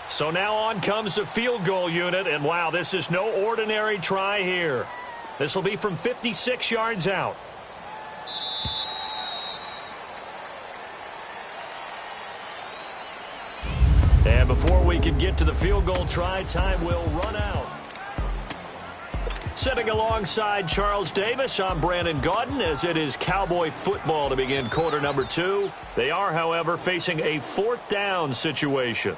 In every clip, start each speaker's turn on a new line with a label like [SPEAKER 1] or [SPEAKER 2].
[SPEAKER 1] So now on comes the field goal unit, and wow, this is no ordinary try here. This will be from 56 yards out. And before we can get to the field goal try, time will run out. Sitting alongside Charles Davis, I'm Brandon Gaudin, as it is Cowboy football to begin quarter number 2. They are, however, facing a 4th down situation.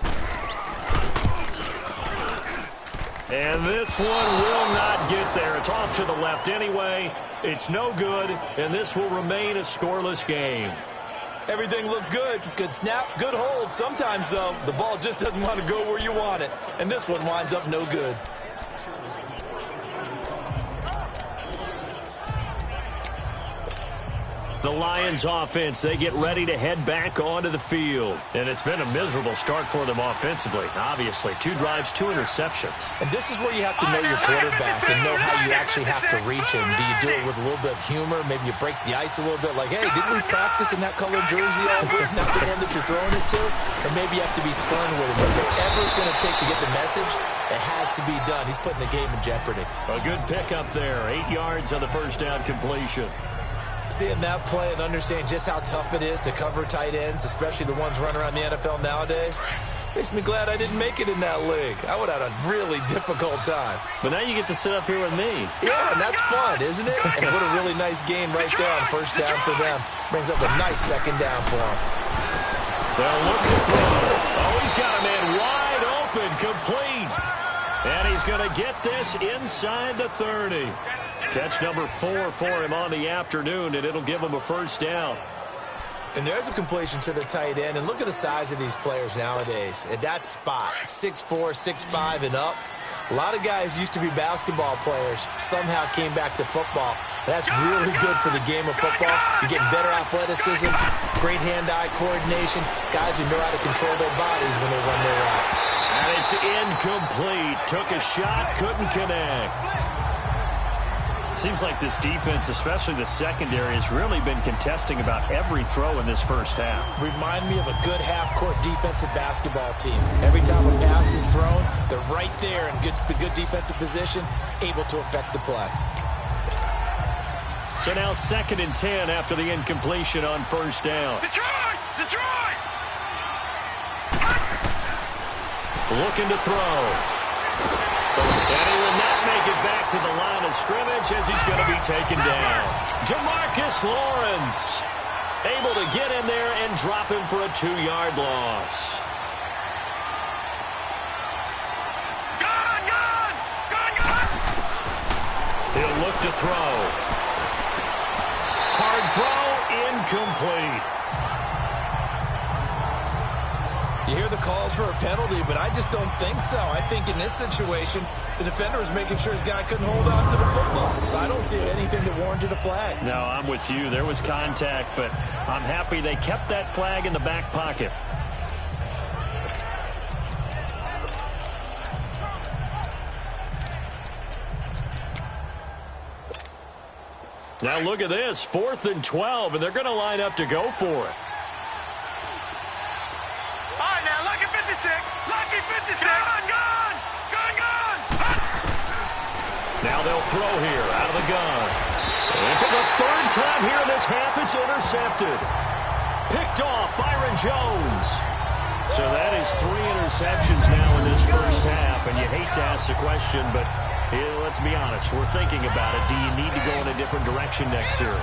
[SPEAKER 1] And this one will not get there. It's off to the left anyway. It's no good, and this will remain a scoreless game.
[SPEAKER 2] Everything looked good. Good snap, good hold. Sometimes, though, the ball just doesn't want to go where you want it. And this one winds up no good.
[SPEAKER 1] The Lions offense, they get ready to head back onto the field. And it's been a miserable start for them offensively, obviously. 2 drives, 2 interceptions.
[SPEAKER 2] And this is where you have to know your quarterback and know how you actually have to reach him. Do you do it with a little bit of humor? Maybe you break the ice a little bit like, hey, didn't we practice in that colored jersey all week? Not the one that you're throwing it to? Or maybe you have to be stern with him. But whatever it's going to take to get the message, it has to be done. He's putting the game in jeopardy.
[SPEAKER 1] A good pickup there. 8 yards on the first down completion.
[SPEAKER 2] Seeing that play and understand just how tough it is to cover tight ends, especially the ones running around the NFL nowadays, makes me glad I didn't make it in that league. I would have had a really difficult time.
[SPEAKER 1] But now you get to sit up here with me.
[SPEAKER 2] Yeah, and that's fun, isn't it? And what a really nice game right there on first down for them. Brings up a nice second down for them.
[SPEAKER 1] They'll look to throw. Oh, he's got a man wide open, complete. And he's going to get this inside the 30. Catch number 4 for him on the afternoon, and it'll give him a first down.
[SPEAKER 2] And there's a completion to the tight end. And look at the size of these players nowadays. At that spot, 6'4", 6'5", and up. A lot of guys used to be basketball players, somehow came back to football. That's really good for the game of football. You're getting better athleticism, great hand-eye coordination, guys who know how to control their bodies when they run their routes.
[SPEAKER 1] And it's incomplete. Took a shot, couldn't connect. Seems like this defense, especially the secondary, has really been contesting about every throw in this first half.
[SPEAKER 2] Remind me of a good half-court defensive basketball team. Every time a pass is thrown, they're right there in the good defensive position, able to affect the play.
[SPEAKER 1] So now 2nd and 10 after the incompletion on first down.
[SPEAKER 3] Detroit! Detroit!
[SPEAKER 1] Looking to throw. And he will not make it back to the line of scrimmage as he's going to be taken down. Jamarcus Lawrence able to get in there and drop him for a 2-yard loss.
[SPEAKER 3] Gone!
[SPEAKER 1] He'll look to throw. Hard throw, incomplete.
[SPEAKER 2] You hear the calls for a penalty, but I just don't think so. I think in this situation, the defender was making sure his guy couldn't hold on to the football. So I don't see anything that warranted a flag.
[SPEAKER 1] No, I'm with you. There was contact, but I'm happy they kept that flag in the back pocket. Now look at this, 4th and 12, and they're going to line up to go for it.
[SPEAKER 3] Lucky 56! Gone!
[SPEAKER 1] Now they'll throw here out of the gun. And for the 3rd time here in this half, it's intercepted. Picked off Byron Jones. So that is 3 interceptions now in this first half. And you hate to ask the question, but let's be honest. We're thinking about it. Do you need to go in a different direction next series?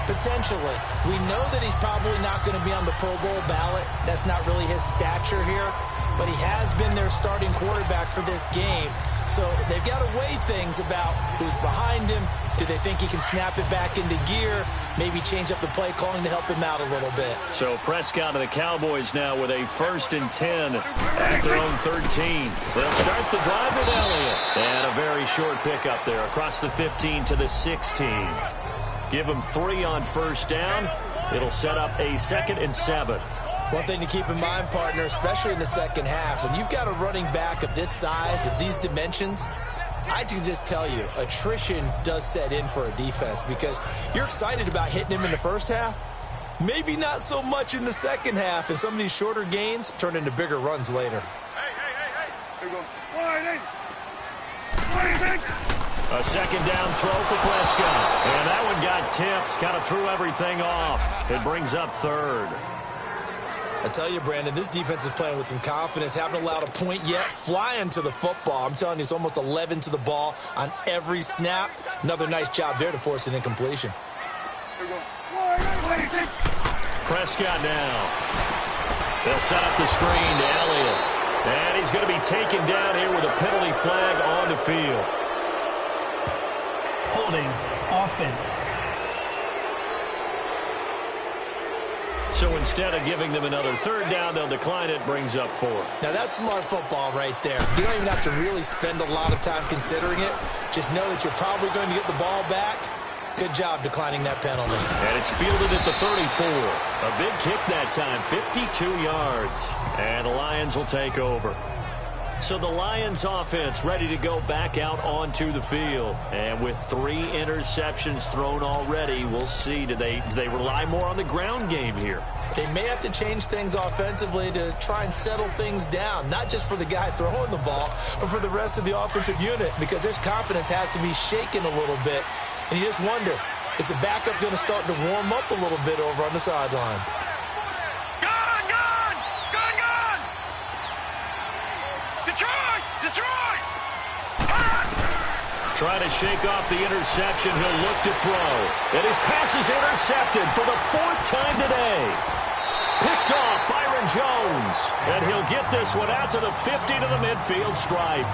[SPEAKER 2] Potentially. We know that he's probably not going to be on the Pro Bowl ballot. That's not really his stature here. But he has been their starting quarterback for this game. So they've got to weigh things about who's behind him. Do they think he can snap it back into gear? Maybe change up the play calling to help him out a little bit.
[SPEAKER 1] So Prescott and the Cowboys now with a 1st and 10 at their own 13. They'll start the drive with Elliott. And a very short pickup there across the 15 to the 16. Give them 3 on first down. It'll set up a 2nd and 7.
[SPEAKER 2] One thing to keep in mind, partner, especially in the second half, when you've got a running back of this size, of these dimensions, I can just tell you, attrition does set in for a defense because you're excited about hitting him in the first half, Maybe not so much in the second half, and some of these shorter gains turn into bigger runs later.
[SPEAKER 3] Hey. Here we go. Wide.
[SPEAKER 1] A second down throw for Prescott. And that one got tipped. Kind of threw everything off. It brings up third.
[SPEAKER 2] I tell you, Brandon, this defense is playing with some confidence. Haven't allowed a point yet. Flying to the football. I'm telling you, it's almost 11 to the ball on every snap. Another nice job there to force an incompletion.
[SPEAKER 3] Here we go. Wide.
[SPEAKER 1] Prescott now. They'll set up the screen to Elliott. And he's going to be taken down here with a penalty flag on the field.
[SPEAKER 4] Holding offense.
[SPEAKER 1] So instead of giving them another third down, they'll decline it. Brings up 4.
[SPEAKER 2] Now, that's smart football right there. You don't even have to really spend a lot of time considering it. Just know that you're probably going to get the ball back. Good job declining that penalty.
[SPEAKER 1] And it's fielded at the 34. A big kick that time, 52 yards. And the Lions will take over. So the Lions offense ready to go back out onto the field. And with 3 interceptions thrown already, we'll see. Do they rely more on the ground game here?
[SPEAKER 2] They may have to change things offensively to try and settle things down, not just for the guy throwing the ball, but for the rest of the offensive unit, because their confidence has to be shaken a little bit. And you just wonder, is the backup going to start to warm up a little bit over on the sideline?
[SPEAKER 3] Gone! Detroit!
[SPEAKER 1] Trying to shake off the interception. He'll look to throw. And his pass is intercepted for the 4th time today. Picked off Byron Jones. And he'll get this one out to the 50 to the midfield stripe.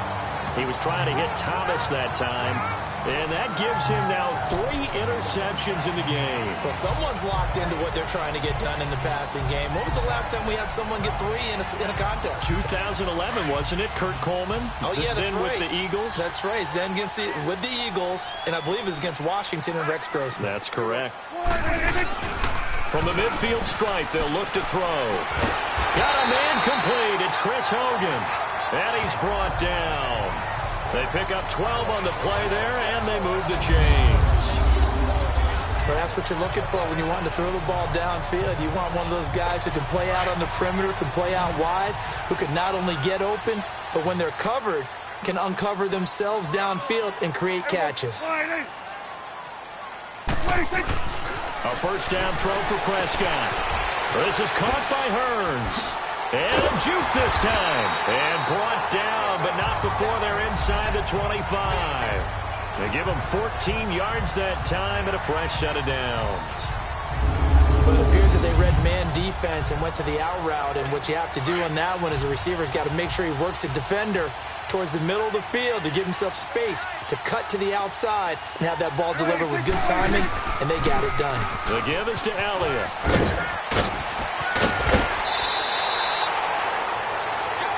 [SPEAKER 1] He was trying to hit Thomas that time. And that gives him now 3 interceptions in the game.
[SPEAKER 2] Well, someone's locked into what they're trying to get done in the passing game. When was the last time we had someone get 3 in a contest?
[SPEAKER 1] 2011, wasn't it? Kurt Coleman?
[SPEAKER 2] Oh, yeah, that's
[SPEAKER 1] then
[SPEAKER 2] right.
[SPEAKER 1] with the Eagles?
[SPEAKER 2] That's right. Then with the Eagles, and I believe it was against Washington and Rex Grossman.
[SPEAKER 1] That's correct. From the midfield stripe, they'll look to throw. Got a man complete. It's Chris Hogan. And he's brought down. They pick up 12 on the play there, and they move the chains.
[SPEAKER 2] Well, that's what you're looking for when you want to throw the ball downfield. You want one of those guys who can play out on the perimeter, can play out wide, who can not only get open, but when they're covered, can uncover themselves downfield and create catches.
[SPEAKER 1] A first down throw for Prescott. This is caught by Hearns. And a juke this time. And brought down, but not before they're inside the 25. They give them 14 yards that time and a fresh set of downs.
[SPEAKER 2] But it appears that they read man defense and went to the out route. And what you have to do on that one is the receiver's got to make sure he works the defender towards the middle of the field to give himself space to cut to the outside and have that ball delivered with good timing, and they got it done.
[SPEAKER 1] The give is to Elliott.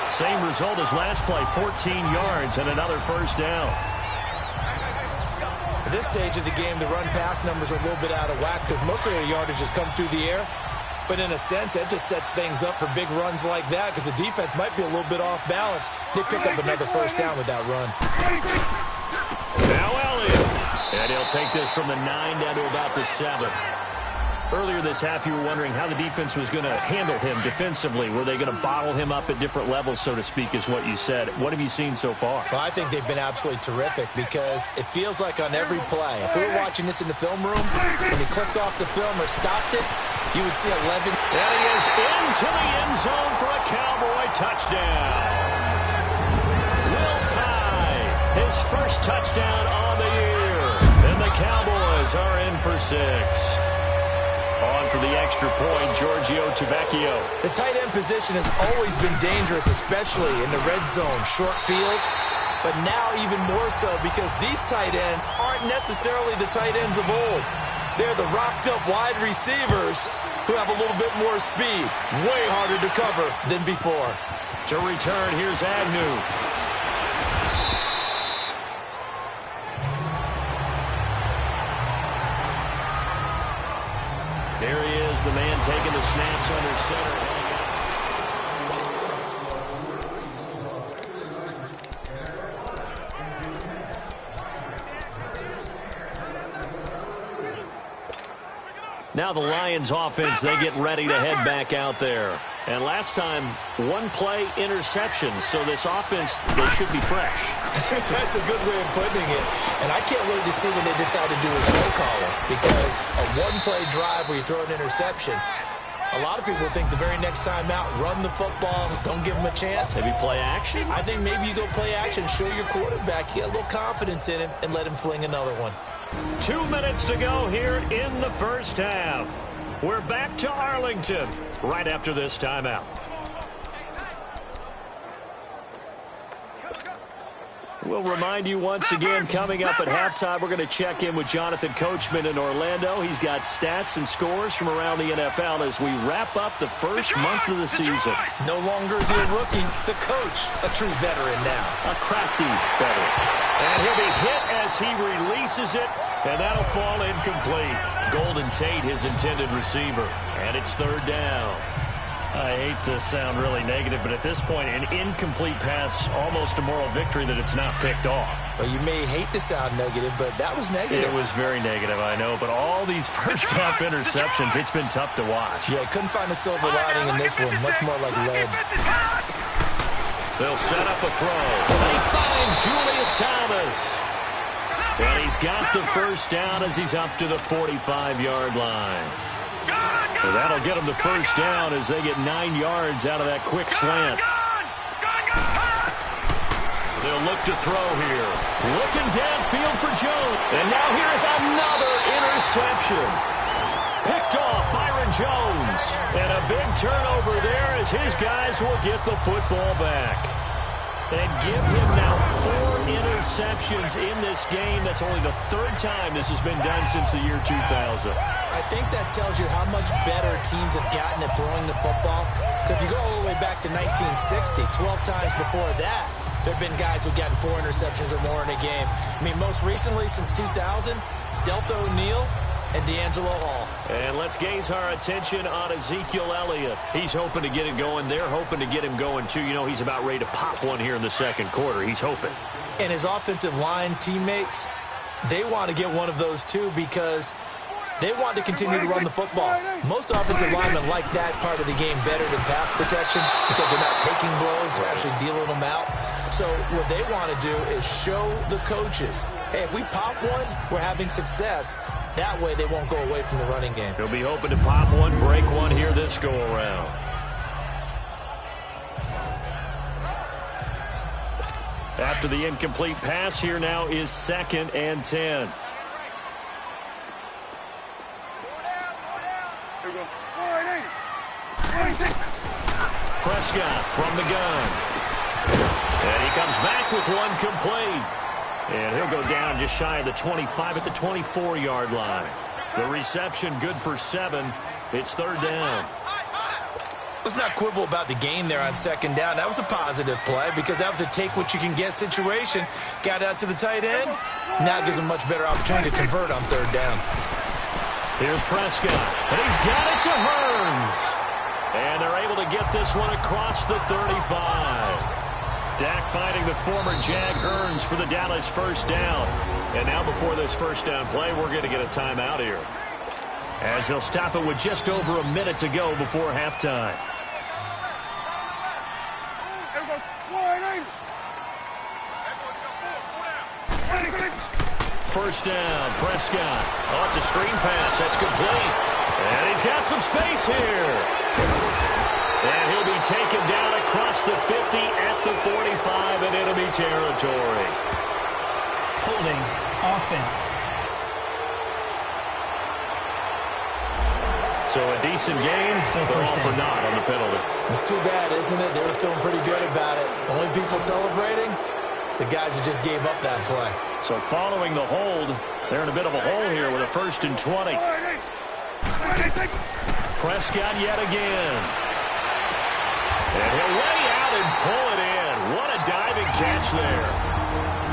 [SPEAKER 1] Same result as last play, 14 yards and another first down.
[SPEAKER 2] At this stage of the game, the run-pass numbers are a little bit out of whack because most of their yardage has come through the air. But in a sense, that just sets things up for big runs like that because the defense might be a little bit off balance. They pick up another first down with that run.
[SPEAKER 1] Now Elliott. And he'll take this from the 9 down to about the 7. Earlier this half, you were wondering how the defense was going to handle him defensively. Were they going to bottle him up at different levels, so to speak, is what you said. What have you seen so far?
[SPEAKER 2] Well, I think they've been absolutely terrific because it feels like on every play, if we were watching this in the film room, when they clicked off the film or stopped it, you would see 11.
[SPEAKER 1] And he is into the end zone for a Cowboy touchdown. Will Tye, his first touchdown on the year. And the Cowboys are in for 6. On for the extra point, Giorgio Tavecchio.
[SPEAKER 2] The tight end position has always been dangerous, especially in the red zone, short field. But now even more so because these tight ends aren't necessarily the tight ends of old. They're the rocked-up wide receivers who have a little bit more speed. Way harder to cover than before.
[SPEAKER 1] To return, here's Agnew. Here he is, the man taking the snaps under center. Now the Lions offense, they get ready to head back out there. And last time, one play interception. So this offense, they should be fresh.
[SPEAKER 2] That's a good way of putting it. And I can't wait to see what they decide to do with play calling. Because a one-play drive where you throw an interception, a lot of people think the very next time out, run the football, don't give them a chance.
[SPEAKER 1] Maybe play action?
[SPEAKER 2] I think maybe you go play action, show your quarterback, you get a little confidence in him, and let him fling another one.
[SPEAKER 1] 2 minutes to go here in the first half. We're back to Arlington right after this timeout. We'll remind you once again, coming up at halftime, we're going to check in with Jonathan Coachman in Orlando. He's got stats and scores from around the NFL as we wrap up the first month of the season.
[SPEAKER 2] No longer is he a rookie, the coach, a true veteran now.
[SPEAKER 1] A crafty veteran. And he'll be hit as he releases it, and that'll fall incomplete. Golden Tate, his intended receiver, and it's third down. I hate to sound really negative, but at this point, an incomplete pass, almost a moral victory that it's not picked off.
[SPEAKER 2] Well, you may hate to sound negative, but that was negative.
[SPEAKER 1] It was very negative, I know, but all these first-half interceptions, it's been tough to watch.
[SPEAKER 2] Yeah, couldn't find a silver lining in this one, much more like lead.
[SPEAKER 1] They'll set up a throw. He finds Julius Thomas. And he's got the first down as he's up to the 45-yard line. So that'll get them the first down as they get 9 yards out of that quick slant. They'll look to throw here. Looking downfield for Jones. And now here is another interception. Picked off Byron Jones. And a big turnover there as his guys will get the football back. And give him now 4 interceptions in this game. That's only the third time this has been done since the year 2000.
[SPEAKER 2] I think that tells you how much better teams have gotten at throwing the football. If you go all the way back to 1960, 12 times before that, there have been guys who've gotten 4 interceptions or more in a game. I mean, most recently, since 2000, Delta O'Neal and D'Angelo Hall.
[SPEAKER 1] And let's gaze our attention on Ezekiel Elliott. He's hoping to get it going. They're hoping to get him going, too. You know, he's about ready to pop one here in the second quarter. He's hoping.
[SPEAKER 2] And his offensive line teammates, they want to get one of those, too, because they want to continue to run the football. Most offensive linemen like that part of the game better than pass protection because they're not taking blows, they're actually dealing them out. So what they want to do is show the coaches, hey, if we pop one, we're having success. That way they won't go away from the running game.
[SPEAKER 1] He'll be hoping to pop one, break one here this go-around. After the incomplete pass, here now is 2nd and 10. Prescott from the gun. And he comes back with one complete. And he'll go down just shy of the 25 at the 24-yard line. The reception good for 7. It's third down.
[SPEAKER 2] Let's not quibble about the gain there on 2nd down. That was a positive play because that was a take-what-you-can-get situation. Got out to the tight end. Now gives him much better opportunity to convert on 3rd down.
[SPEAKER 1] Here's Prescott. And he's got it to Hearns. And they're able to get this one across the 35. Dak finding the former Jag Hearns for the Dallas first down. And now before this first down play, we're going to get a timeout here, as they'll stop it with just over a minute to go before halftime. First down, Prescott. Oh, it's a screen pass. That's complete. And he's got some space here. And he'll be taken down across the 50 at the 45 in enemy territory.
[SPEAKER 4] Holding offense.
[SPEAKER 1] So a decent game,
[SPEAKER 4] Still
[SPEAKER 1] but
[SPEAKER 4] first
[SPEAKER 1] all for
[SPEAKER 4] down.
[SPEAKER 1] naught on the penalty.
[SPEAKER 2] It's too bad, isn't it? They were feeling pretty good about it. Only people celebrating, the guys who just gave up that play.
[SPEAKER 1] So following the hold, they're in a bit of a hole here with a 1st and 20. Prescott yet again. And he'll lay out and pull it in. What a diving catch there.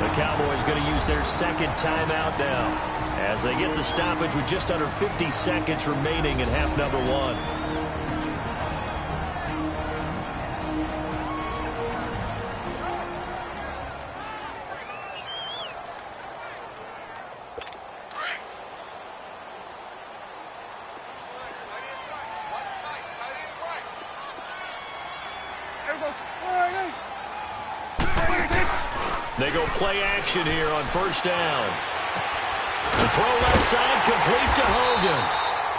[SPEAKER 1] The Cowboys going to use their 2nd timeout now, as they get the stoppage with just under 50 seconds remaining in half number 1. They go play action here on first down. The throw left side, complete to Hogan.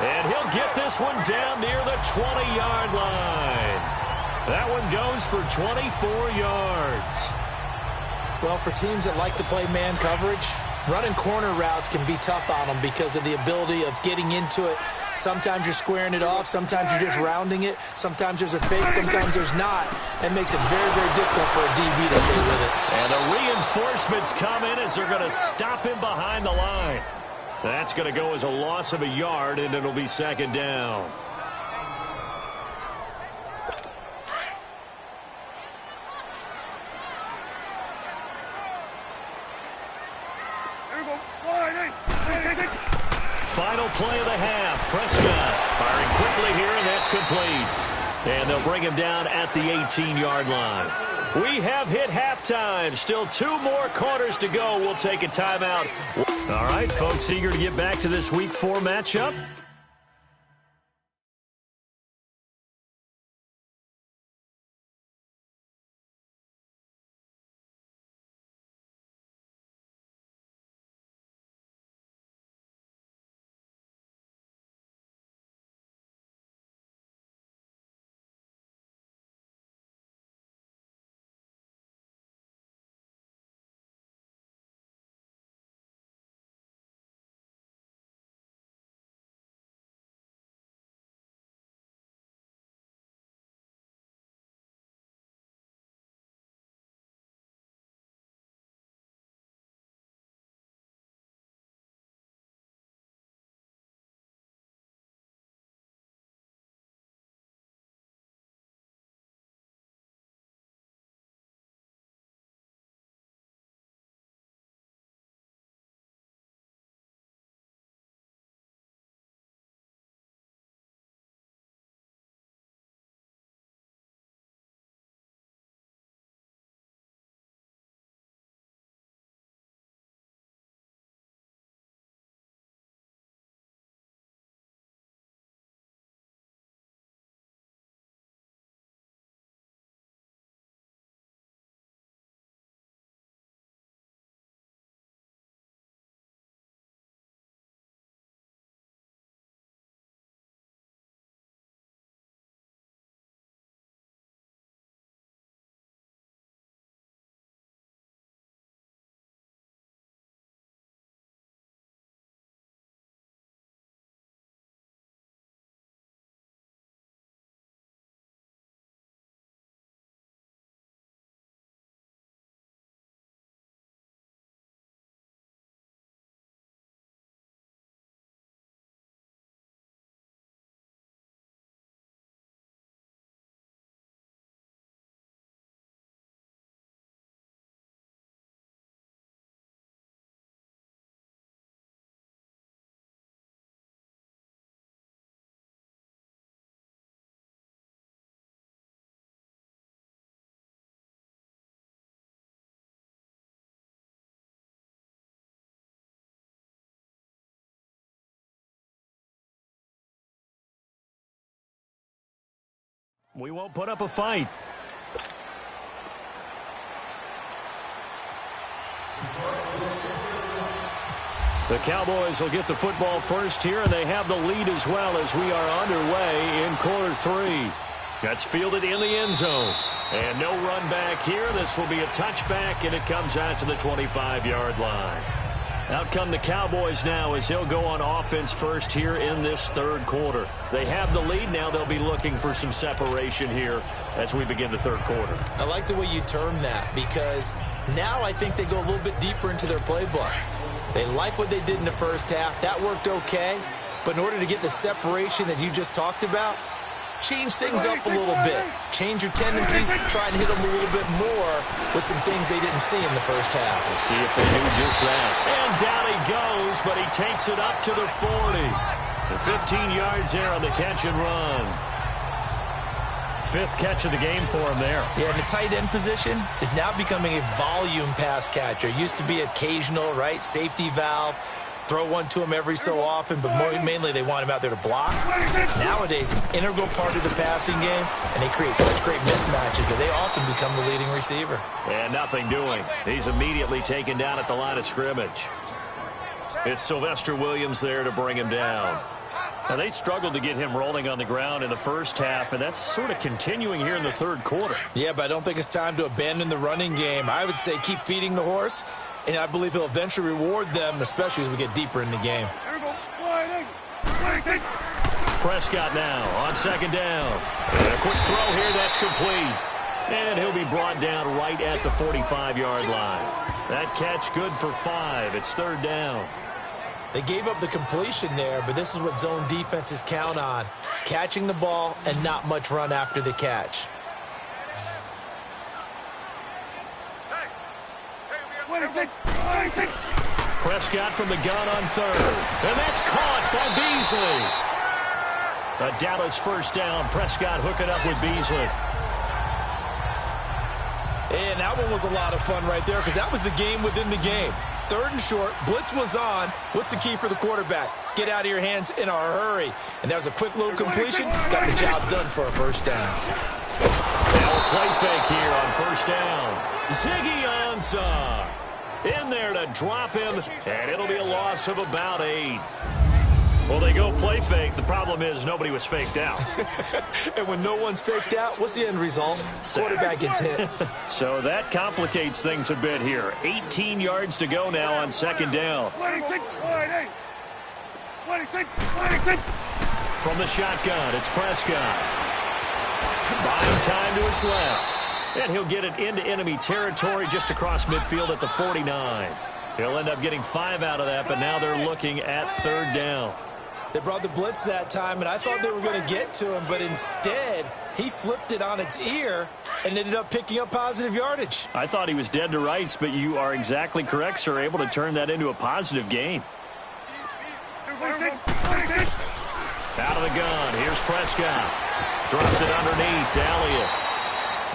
[SPEAKER 1] And he'll get this one down near the 20-yard line. That one goes for 24 yards.
[SPEAKER 2] Well, for teams that like to play man coverage, running corner routes can be tough on them because of the ability of getting into it. Sometimes you're squaring it off. Sometimes you're just rounding it. Sometimes there's a fake. Sometimes there's not. That makes it very, very difficult for a DB to stay with it.
[SPEAKER 1] And the reinforcements come in as they're going to stop him behind the line. That's going to go as a loss of a yard, and it'll be second down. Final play of the half. Prescott firing quickly here, and that's complete. And they'll bring him down at the 18-yard line. We have hit halftime. Still 2 more quarters to go. We'll take a timeout. All right, folks, eager to get back to this Week 4 matchup? We won't put up a fight. The Cowboys will get the football first here, and they have the lead as well as we are underway in quarter 3. That's fielded in the end zone. And no run back here. This will be a touchback, and it comes out to the 25-yard line. Out come the Cowboys now as they'll go on offense first here in this third quarter. They have the lead. Now they'll be looking for some separation here as we begin the third quarter.
[SPEAKER 2] I like the way you term that because now I think they go a little bit deeper into their playbook. They like what they did in the first half. That worked okay. But in order to get the separation that you just talked about, change things up a little bit. Change your tendencies, try and hit them a little bit more with some things they didn't see in the first half.
[SPEAKER 1] We'll see if they do just that. And down he goes, but he takes it up to the 40. And 15 yards there on the catch and run. 5th catch of the game for him there.
[SPEAKER 2] Yeah, and the tight end position is now becoming a volume pass catcher. Used to be occasional, right? Safety valve. throw one to him every so often, but mainly they want him out there to block. Nowadays, an integral part of the passing game, and they create such great mismatches that they often become the leading receiver.
[SPEAKER 1] And nothing doing. He's immediately taken down at the line of scrimmage. It's Sylvester Williams there to bring him down. Now, they struggled to get him rolling on the ground in the first half, and that's sort of continuing here in the third quarter.
[SPEAKER 2] Yeah, but I don't think it's time to abandon the running game. I would say keep feeding the horse, and I believe he'll eventually reward them, especially as we get deeper in the game.
[SPEAKER 1] Prescott now on second down. And a quick throw here, that's complete. And he'll be brought down right at the 45-yard line. That catch good for 5. It's third down.
[SPEAKER 2] They gave up the completion there, but this is what zone defenses count on. Catching the ball and not much run after the catch.
[SPEAKER 1] Prescott from the gun on third. And that's caught by Beasley. A Dallas first down. Prescott hooking up with Beasley.
[SPEAKER 2] And that one was a lot of fun right there because that was the game within the game. Third and short, blitz was on. What's the key for the quarterback? Get out of your hands in a hurry. And that was a quick little completion. Got the job done for a first down.
[SPEAKER 1] Now a play fake here on first down. Ziggy Ansah in there to drop him, and it'll be a loss of about 8. Well, they go play fake. The problem is nobody was faked out.
[SPEAKER 2] And when no one's faked out, what's the end result? Quarterback gets hit.
[SPEAKER 1] So that complicates things a bit here. 18 yards to go now on second down. From the shotgun, it's Prescott. Buying time to his left. And he'll get it into enemy territory just across midfield at the 49. He'll end up getting 5 out of that, but now they're looking at third down.
[SPEAKER 2] They brought the blitz that time, and I thought they were going to get to him, but instead, he flipped it on its ear and ended up picking up positive yardage.
[SPEAKER 1] I thought he was dead to rights, but you are exactly correct, sir. Able to turn that into a positive gain. Out of the gun, here's Prescott. Drops it underneath to Elliott.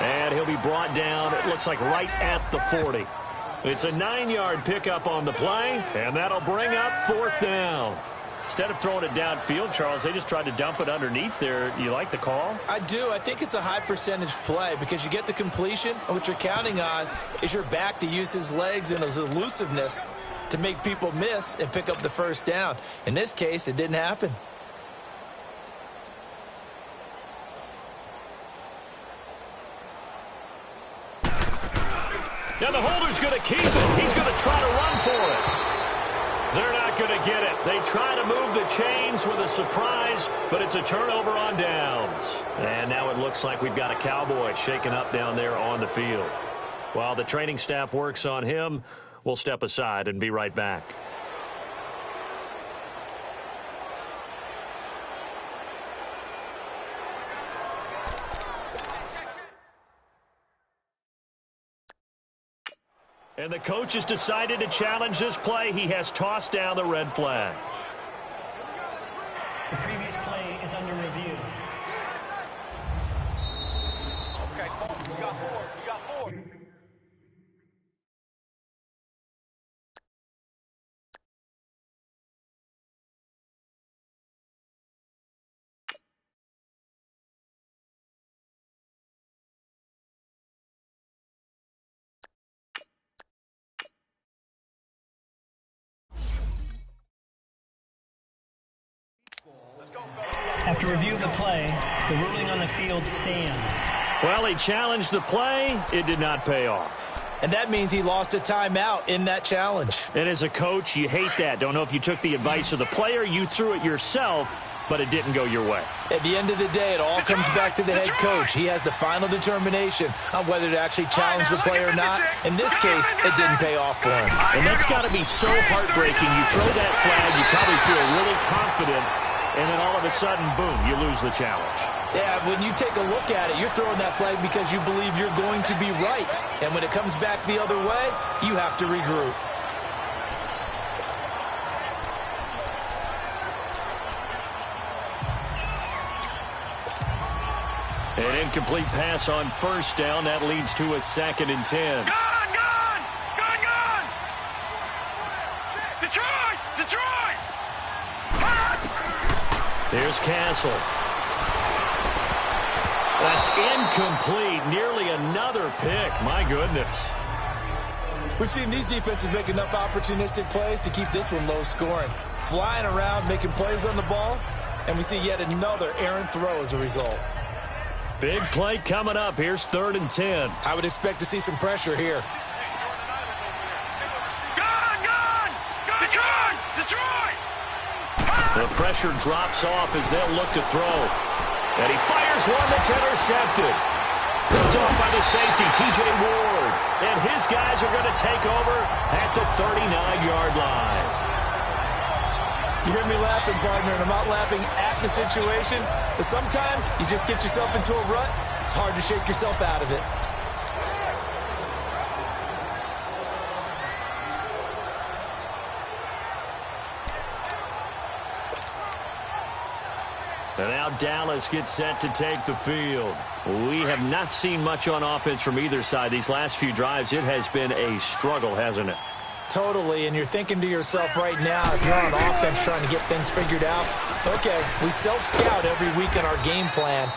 [SPEAKER 1] And he'll be brought down, it looks like right at the 40. It's a 9-yard pickup on the play, and that'll bring up fourth down. Instead of throwing it downfield, Charles, they just tried to dump it underneath there. You like the call?
[SPEAKER 2] I do. I think it's a high percentage play because you get the completion, and what you're counting on is your back to use his legs and his elusiveness to make people miss and pick up the first down. In this case, it didn't happen.
[SPEAKER 1] Now the holder's going to keep it. He's going to try to run for it. They're not going to get it. They try to move the chains with a surprise, but it's a turnover on downs. And now it looks like we've got a Cowboy shaken up down there on the field. While the training staff works on him, we'll step aside and be right back. And the coach has decided to challenge this play. He has tossed down the red flag.
[SPEAKER 4] The previous play is under review.
[SPEAKER 3] Okay, you got 4. You got 4.
[SPEAKER 4] After review of the play, the ruling on the field stands.
[SPEAKER 1] Well, he challenged the play. It did not pay off.
[SPEAKER 2] And that means he lost a timeout in that challenge.
[SPEAKER 1] And as a coach, you hate that. Don't know if you took the advice of the player, you threw it yourself, but it didn't go your way.
[SPEAKER 2] At the end of the day, it all comes back to the head coach. He has the final determination on whether to actually challenge the play or not. In this case, it didn't pay off for him.
[SPEAKER 1] And that's got to be so heartbreaking. You throw that flag, you probably feel really confident, and then all of a sudden, boom, you lose the challenge.
[SPEAKER 2] Yeah, when you take a look at it, you're throwing that flag because you believe you're going to be right. And when it comes back the other way, you have to regroup.
[SPEAKER 1] An incomplete pass on first down. That leads to a 2nd and 10.
[SPEAKER 3] Gone! Detroit!
[SPEAKER 1] Here's Castle. That's incomplete. Nearly another pick. My goodness.
[SPEAKER 2] We've seen these defenses make enough opportunistic plays to keep this one low scoring. Flying around, making plays on the ball, and we see yet another errant throw as a result.
[SPEAKER 1] Big play coming up. Here's 3rd and 10.
[SPEAKER 2] I would expect to see some pressure here.
[SPEAKER 1] The pressure drops off as they'll look to throw. And he fires one that's intercepted. Picked off by the safety, T.J. Ward. And his guys are going to take over at the 39-yard line.
[SPEAKER 2] You hear me laughing, partner, and I'm not laughing at the situation. But sometimes you just get yourself into a rut. It's hard to shake yourself out of it.
[SPEAKER 1] And now Dallas gets set to take the field. We have not seen much on offense from either side. These last few drives, it has been a struggle, hasn't it?
[SPEAKER 2] Totally, and you're thinking to yourself right now, if you're on offense trying to get things figured out, okay, we self-scout every week in our game plan.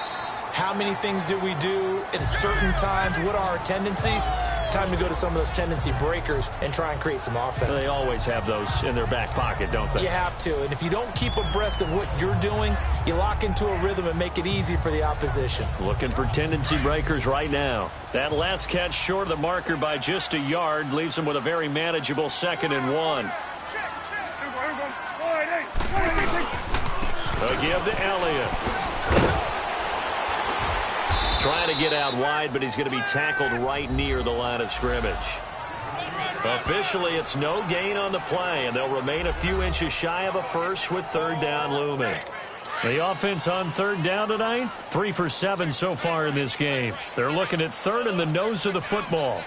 [SPEAKER 2] How many things do we do at certain times? What are our tendencies? Time to go to some of those tendency breakers and try and create some offense.
[SPEAKER 1] They always have those in their back pocket, don't they?
[SPEAKER 2] You have to, and if you don't keep abreast of what you're doing, you lock into a rhythm and make it easy for the opposition.
[SPEAKER 1] Looking for tendency breakers right now. That last catch short of the marker by just a yard leaves them with a very manageable 2nd and 1. A give to Elliott. Trying to get out wide, but he's going to be tackled right near the line of scrimmage. Officially, it's no gain on the play, and they'll remain a few inches shy of a first with 3rd down looming. The offense on 3rd down tonight, 3 for 7 so far in this game. They're looking at 3rd in the nose of the football.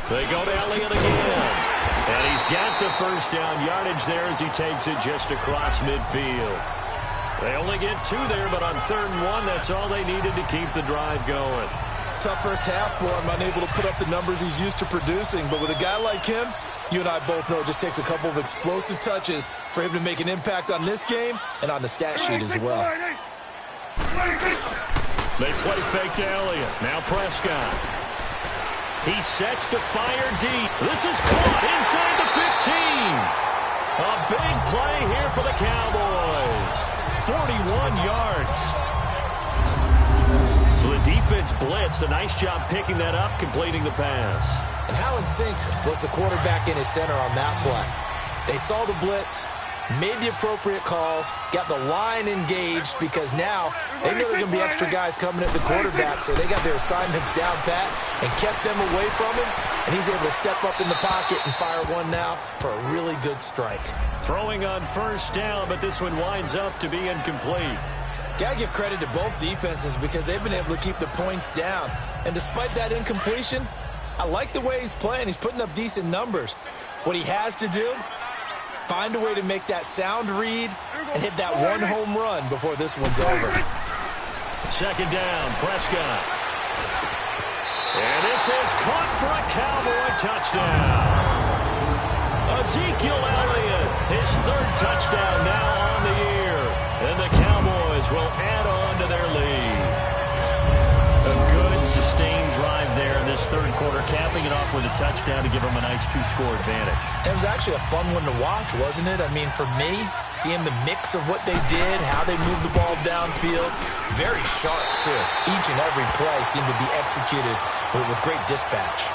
[SPEAKER 1] They go to Elliott again. And he's got the first down yardage there as he takes it just across midfield. They only get 2 there, but on 3rd and 1, that's all they needed to keep the drive going.
[SPEAKER 2] Tough first half for him, unable to put up the numbers he's used to producing. But with a guy like him, you and I both know it just takes a couple of explosive touches for him to make an impact on this game and on the stat sheet as well.
[SPEAKER 1] They play fake to Elliott. Now Prescott. He sets to fire deep. This is caught inside the 15. A big play here for the Cowboys. 41 yards. So the defense blitzed. A nice job picking that up, completing the pass.
[SPEAKER 2] And how in sync was the quarterback in his center on that play? They saw the blitz, made the appropriate calls, got the line engaged because now they know there are going to be extra guys coming at the quarterback, so they got their assignments down pat and kept them away from him, and he's able to step up in the pocket and fire one now for a really good strike.
[SPEAKER 1] Throwing on 1st down, but this one winds up to be incomplete.
[SPEAKER 2] Got to give credit to both defenses because they've been able to keep the points down. And despite that incompletion, I like the way he's playing. He's putting up decent numbers. What he has to do, find a way to make that sound read and hit that one home run before this one's over.
[SPEAKER 1] 2nd down, Prescott. And this is caught for a Cowboy touchdown. Ezekiel Elliott, his 3rd touchdown now on the year. And the Cowboys will add on to their lead. A good, sustained drive there in this 3rd quarter, capping it off with a touchdown to give them a nice 2-score advantage.
[SPEAKER 2] It was actually a fun one to watch, wasn't it? I mean, for me, seeing the mix of what they did, how they moved the ball downfield, very sharp, too. Each and every play seemed to be executed with great dispatch.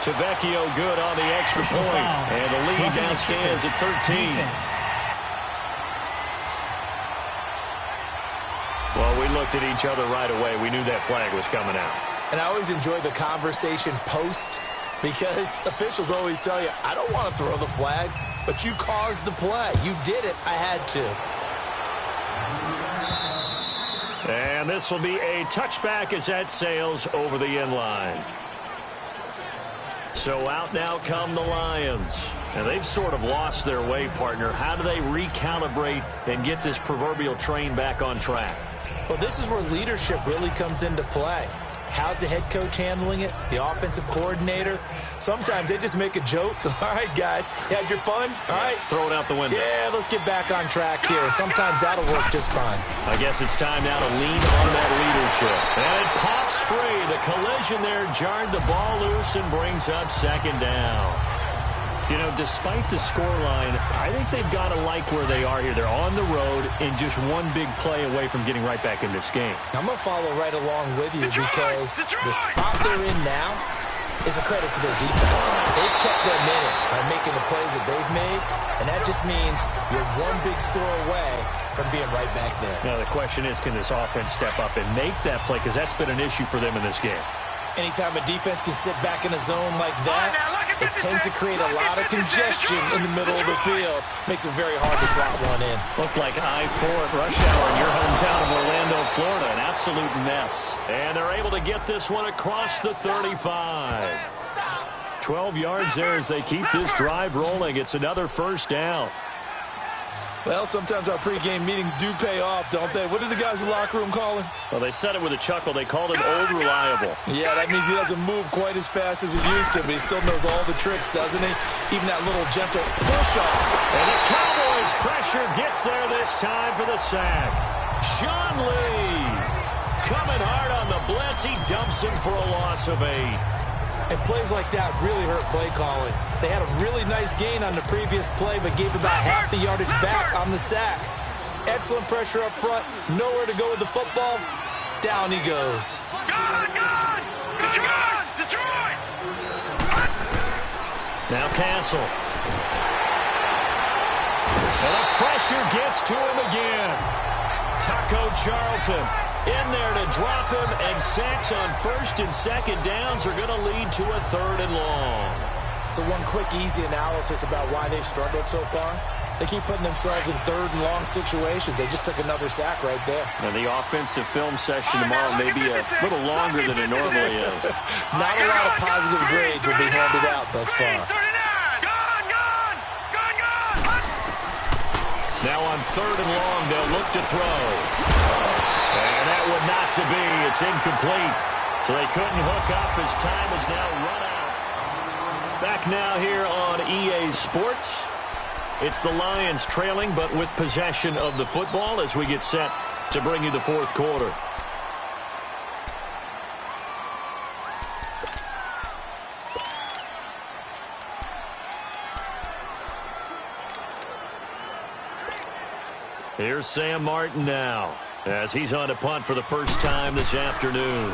[SPEAKER 1] Tavecchio good on the extra point, and the lead now stands at 13. Well, we looked at each other right away. We knew that flag was coming out.
[SPEAKER 2] And I always enjoy the conversation post because officials always tell you, I don't want to throw the flag, but you caused the play. You did it. I had to.
[SPEAKER 1] And this will be a touchback as that sails over the end line. So out now come the Lions. And they've sort of lost their way, partner. How do they recalibrate and get this proverbial train back on track?
[SPEAKER 2] Well, this is where leadership really comes into play. How's the head coach handling it? The offensive coordinator? Sometimes they just make a joke. All right, guys, you had your fun? All right.
[SPEAKER 1] Throw it out the window.
[SPEAKER 2] Yeah, let's get back on track here. And sometimes that'll work just fine.
[SPEAKER 1] I guess it's time now to lean on that leadership. And it pops free. The collision there jarred the ball loose and brings up second down. You know, despite the scoreline, I think they've got to like where they are here. They're on the road and just one big play away from getting right back in this game.
[SPEAKER 2] I'm going to follow right along with you because the spot they're in now is a credit to their defense. They've kept them in it by making the plays that they've made, and that just means you're one big score away from being right back there.
[SPEAKER 1] Now, the question is, can this offense step up and make that play? Because that's been an issue for them in this game.
[SPEAKER 2] Anytime a defense can sit back in a zone like that, it tends to create a lot of congestion in the middle of the field. Makes it very hard to slot one in.
[SPEAKER 1] Looked like I-4 at rush hour in your hometown of Orlando, Florida. An absolute mess. And they're able to get this one across the 35. 12 yards there as they keep this drive rolling. It's another first down.
[SPEAKER 2] Well, sometimes our pregame meetings do pay off, don't they? What did the guys in the locker room call him?
[SPEAKER 1] Well, they said it with a chuckle. They called him Old Reliable.
[SPEAKER 2] Yeah, that means he doesn't move quite as fast as he used to, but he still knows all the tricks, doesn't he? Even that little gentle push-off.
[SPEAKER 1] And the Cowboys' pressure gets there this time for the sack. Sean Lee coming hard on the blitz. He dumps him for a loss of 8.
[SPEAKER 2] And plays like that really hurt play calling. They had a really nice gain on the previous play, but gave about half the yardage back on the sack. Excellent pressure up front. Nowhere to go with the football. Down he goes.
[SPEAKER 3] Detroit!
[SPEAKER 1] Now Castle. And the pressure gets to him again. Taco Charlton in there to drop him, and sacks on first and second downs are going to lead to a 3rd and long.
[SPEAKER 2] So one quick, easy analysis about why they've struggled so far. They keep putting themselves in 3rd and long situations. They just took another sack right there.
[SPEAKER 1] And the offensive film session tomorrow may be a little longer than it normally is.
[SPEAKER 2] Not a lot of positive grades will be handed out thus far.
[SPEAKER 1] Now on 3rd and long, they'll look to throw. And that would not to be. It's incomplete. So they couldn't hook up as time is now run out. Back now here on EA Sports. It's the Lions trailing, but with possession of the football as we get set to bring you the 4th quarter. Here's Sam Martin now, as he's on to punt for the first time this afternoon.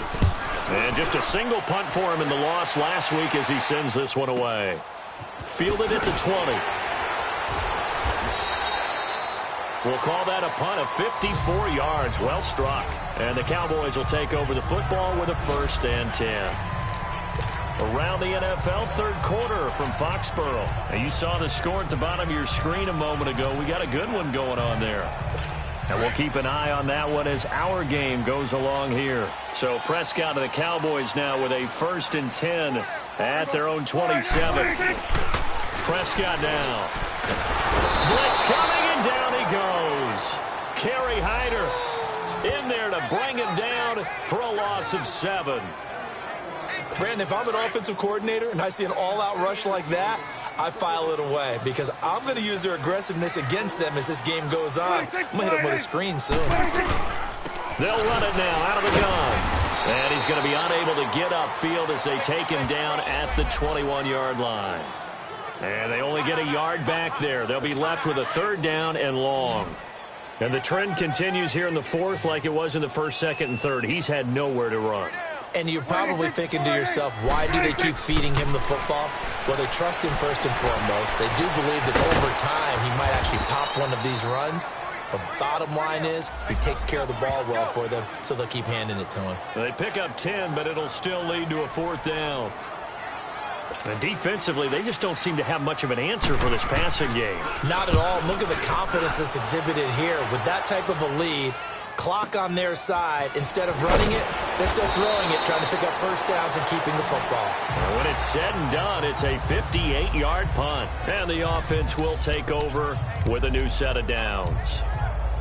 [SPEAKER 1] And just a single punt for him in the loss last week as he sends this one away. Fielded at the 20. We'll call that a punt of 54 yards. Well struck. And the Cowboys will take over the football with a 1st and 10. Around the NFL, 3rd quarter from Foxborough. Now, you saw the score at the bottom of your screen a moment ago. We got a good one going on there. And we'll keep an eye on that one as our game goes along here. So Prescott and the Cowboys now with a 1st and 10 at their own 27. Prescott now. Blitz coming, and down he goes. Kerry Hyder in there to bring him down for a loss of 7.
[SPEAKER 2] Brandon, if I'm an offensive coordinator and I see an all-out rush like that, I file it away because I'm going to use their aggressiveness against them as this game goes on. I'm going to hit them with a screen soon.
[SPEAKER 1] They'll run it now out of the gun. And he's going to be unable to get upfield as they take him down at the 21-yard line. And they only get a yard back there. They'll be left with a 3rd down and long. And the trend continues here in the 4th like it was in the 1st, 2nd, and 3rd. He's had nowhere to run.
[SPEAKER 2] And you're probably thinking to yourself, why do they keep feeding him the football? Well, they trust him first and foremost. They do believe that over time he might actually pop one of these runs. The bottom line is he takes care of the ball well for them, so they'll keep handing it to him.
[SPEAKER 1] They pick up 10, but it'll still lead to a 4th down. And defensively, they just don't seem to have much of an answer for this passing game.
[SPEAKER 2] Not at all. Look at the confidence that's exhibited here. With that type of a lead, clock on their side, instead of running it, they're still throwing it, trying to pick up 1st downs and keeping the football.
[SPEAKER 1] When it's said and done, it's a 58-yard punt. And the offense will take over with a new set of downs.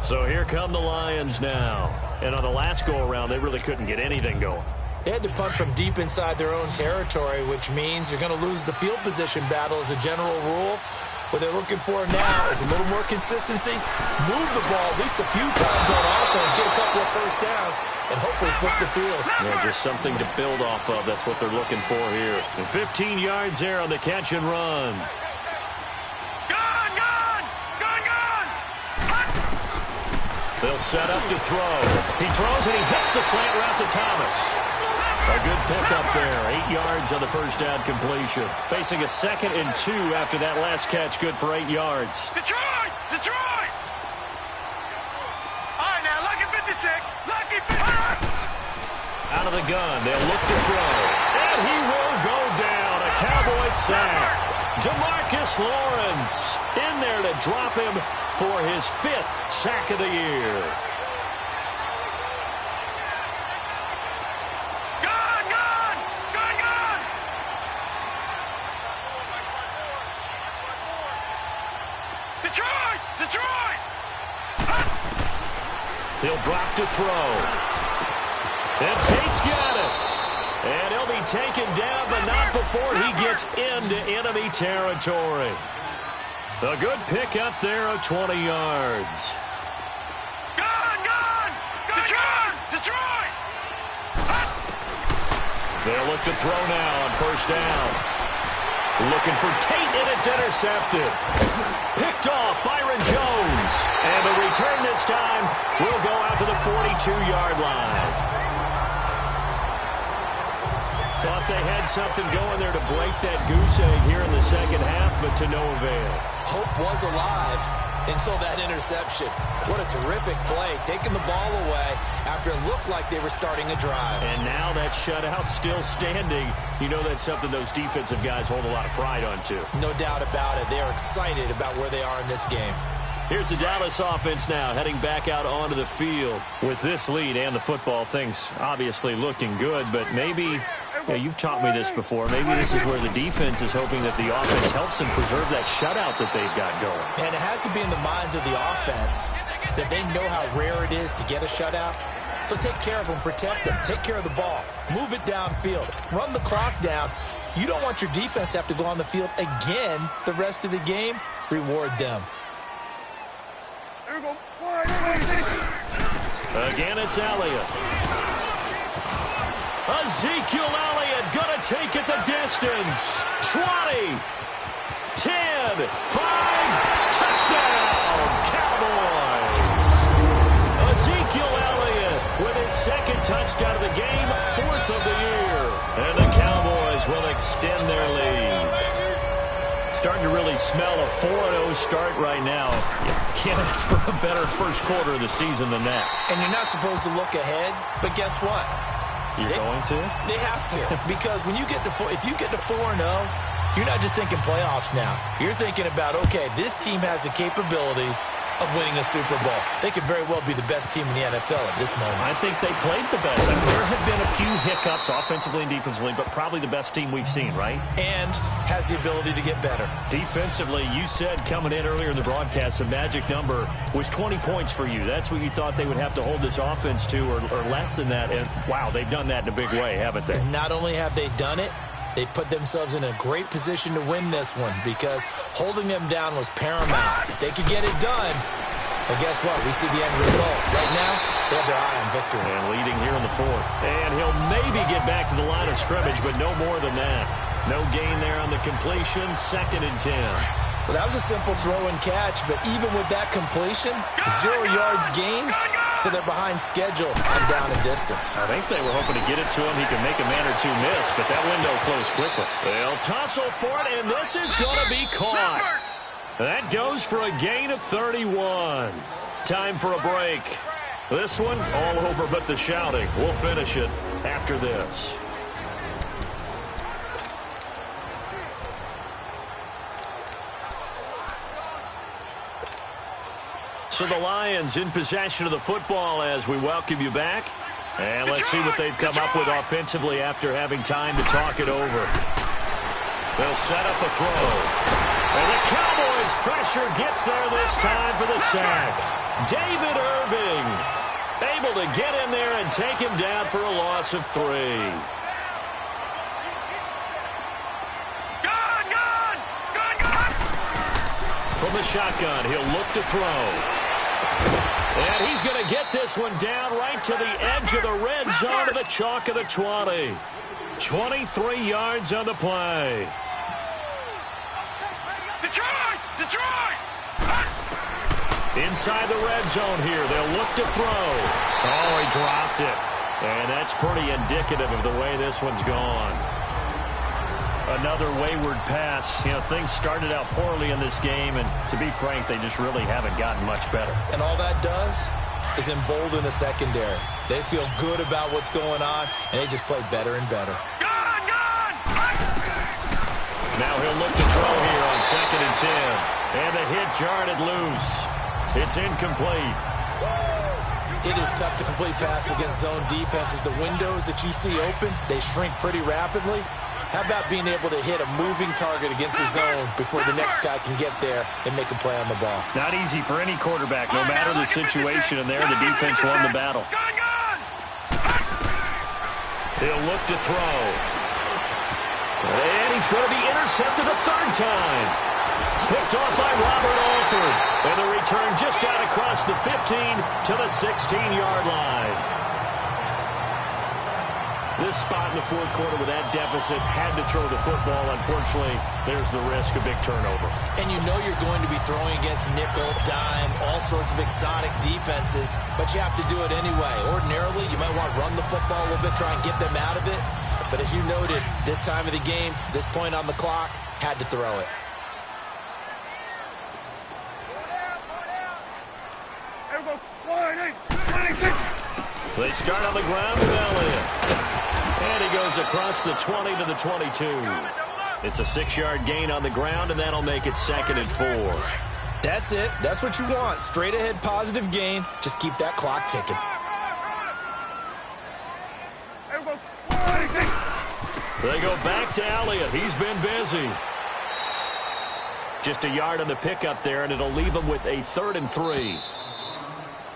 [SPEAKER 1] So here come the Lions now. And on the last go-around, they really couldn't get anything going.
[SPEAKER 2] They had to punt from deep inside their own territory, which means you're going to lose the field position battle as a general rule. What they're looking for now is a little more consistency, move the ball at least a few times on offense, get a couple of first downs, and hopefully flip the field.
[SPEAKER 1] Yeah, just something to build off of. That's what they're looking for here. And 15 yards there on the catch and run. They'll set up to throw. He throws and he hits the slant route to Thomas. A good pickup there. 8 yards on the first down completion. Facing a 2nd and 2 after that last catch. Good for 8 yards.
[SPEAKER 3] Detroit! Detroit! All right, now, lucky 56. Lucky 56.
[SPEAKER 1] Out of the gun. They'll look to throw. And he will go down. A Cowboy sack. DeMarcus Lawrence in there to drop him for his 5th sack of the year.
[SPEAKER 3] Gun, gun! Gun, gun! Detroit! Detroit!
[SPEAKER 1] He'll drop to throw. And Tate's got it. And he'll be taken down, but not before he gets into enemy territory. A good pickup there of 20 yards.
[SPEAKER 3] Gun, gun! Detroit! Detroit!
[SPEAKER 1] They'll look to throw now on first down. Looking for Tate, and it's intercepted. Picked off Byron Jones. And the return this time will go out to the 42-yard line. Thought they had something going there to break that goose egg here in the second half, but to no avail.
[SPEAKER 2] Hope was alive until that interception. What a terrific play, taking the ball away after it looked like they were starting a drive.
[SPEAKER 1] And now that shutout still standing. You know that's something those defensive guys hold a lot of pride on, too.
[SPEAKER 2] No doubt about it. They are excited about where they are in this game.
[SPEAKER 1] Here's the Dallas offense now heading back out onto the field. With this lead and the football, things obviously looking good, but maybe... Yeah, you've taught me this before. Maybe this is where the defense is hoping that the offense helps them preserve that shutout that they've got going.
[SPEAKER 2] And it has to be in the minds of the offense that they know how rare it is to get a shutout. So take care of them, protect them, take care of the ball, move it downfield, run the clock down. You don't want your defense to have to go on the field again the rest of the game. Reward them.
[SPEAKER 1] Again, it's Elliott. Ezekiel Elliott going to take it the distance. 20, 10, 5, touchdown, Cowboys. Ezekiel Elliott with his 2nd touchdown of the game, 4th of the year. And the Cowboys will extend their lead. Starting to really smell a 4-0 start right now. You can't ask for a better first quarter of the season than that.
[SPEAKER 2] And you're not supposed to look ahead, but guess what?
[SPEAKER 1] You're going to?
[SPEAKER 2] They have to. Because when you get to if you get to 4-0, you're not just thinking playoffs now. You're thinking about, okay, this team has the capabilities of winning a Super Bowl. They could very well be the best team in the NFL at this moment.
[SPEAKER 1] I think they played the best. I mean, there have been a few hiccups offensively and defensively, but probably the best team we've seen, right?
[SPEAKER 2] And has the ability to get better.
[SPEAKER 1] Defensively, you said coming in earlier in the broadcast, the magic number was 20 points for you. That's what you thought they would have to hold this offense to, or less than that. And, wow, they've done that in a big way, haven't they?
[SPEAKER 2] And not only have they done it, they put themselves in a great position to win this one because holding them down was paramount. If they could get it done, well, guess what? We see the end result. Right now, they have their eye on victory.
[SPEAKER 1] And leading here in the 4th. And he'll maybe get back to the line of scrimmage, but no more than that. No gain there on the completion, 2nd and 10.
[SPEAKER 2] Well, that was a simple throw and catch, but even with that completion, 0 yards gained, so they're behind schedule on down and distance.
[SPEAKER 1] I think they were hoping to get it to him. He could make a man or two miss, but that window closed quickly. They'll tussle for it, and this is going to be caught. That goes for a gain of 31. Time for a break. This one, all over but the shouting. We'll finish it after this. So the Lions in possession of the football as we welcome you back. And let's see what they've come up with offensively after having time to talk it over. They'll set up a throw. And the Cowboys pressure gets there this time for the sack. David Irving. A able to get in there and take him down for a loss of 3. From the shotgun, he'll look to throw. And he's going to get this one down right to the edge of the red zone of the chalk of the 20. 23 yards on the play. Inside the red zone here, they'll look to throw. Oh, he dropped it. And that's pretty indicative of the way this one's gone. Another wayward pass. You know, things started out poorly in this game, and to be frank, they just really haven't gotten much better.
[SPEAKER 2] And all that does is embolden the secondary. They feel good about what's going on, and they just play better and better.
[SPEAKER 1] Now he'll look to throw here on 2nd and 10. And the hit jarred it loose. It's incomplete.
[SPEAKER 2] It is tough to complete pass against zone defenses. The windows that you see open, they shrink pretty rapidly. How about being able to hit a moving target against a zone before the next guy can get there and make a play on the ball?
[SPEAKER 1] Not easy for any quarterback, no matter the situation. And there, the defense won the battle. He'll look to throw. And he's going to be intercepted a 3rd time. Picked off by Robert Alford. And the return just out across the 15 to the 16-yard line. This spot in the 4th quarter with that deficit, had to throw the football. Unfortunately, there's the risk of big turnover.
[SPEAKER 2] And you know you're going to be throwing against nickel, dime, all sorts of exotic defenses, but you have to do it anyway. Ordinarily, you might want to run the football a little bit, try and get them out of it. But as you noted, this time of the game, this point on the clock, had to throw it.
[SPEAKER 1] They start on the ground with Elliott. And he goes across the 20 to the 22. It's a 6-yard gain on the ground, and that'll make it 2nd and 4.
[SPEAKER 2] That's it. That's what you want. Straight ahead positive gain. Just keep that clock ticking.
[SPEAKER 1] They go back to Elliott. He's been busy. Just a yard on the pickup there, and it'll leave him with a 3rd and 3.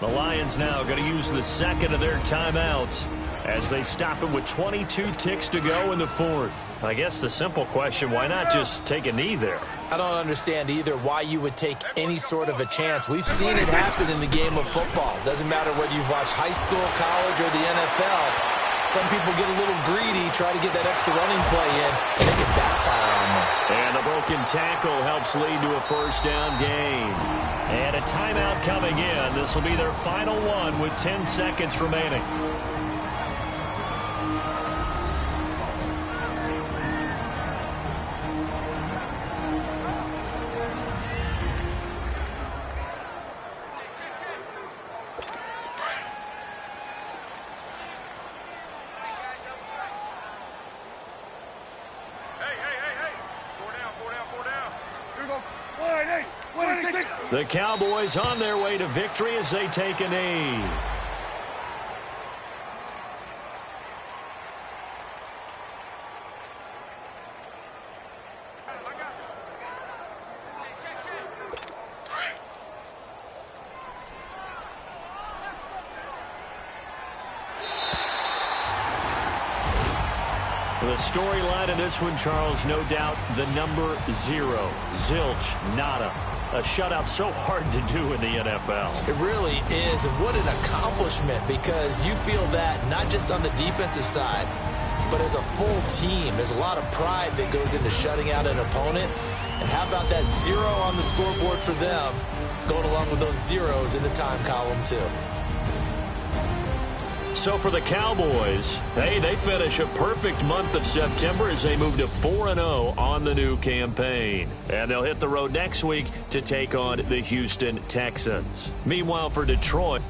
[SPEAKER 1] The Lions now going to use the 2nd of their timeouts as they stop him with 22 ticks to go in the 4th. I guess the simple question, why not just take a knee there?
[SPEAKER 2] I don't understand either why you would take any sort of a chance. We've seen it happen in the game of football. Doesn't matter whether you've watched high school, college, or the NFL. Some people get a little greedy, try to get that extra running play in, and it can backfire on them.
[SPEAKER 1] And the broken tackle helps lead to a 1st down gain. And a timeout coming in. This will be their final one with 10 seconds remaining. The Cowboys on their way to victory as they take a knee. The storyline in this one, Charles, no doubt the number 0. Zilch, nada. A shutout so hard to do in the NFL.
[SPEAKER 2] It really is, and what an accomplishment, because you feel that not just on the defensive side, but as a full team. There's a lot of pride that goes into shutting out an opponent. And how about that 0 on the scoreboard for them, going along with those zeros in the time column, too.
[SPEAKER 1] So for the Cowboys, they finish a perfect month of September as they move to 4-0 on the new campaign. And they'll hit the road next week to take on the Houston Texans. Meanwhile, for Detroit,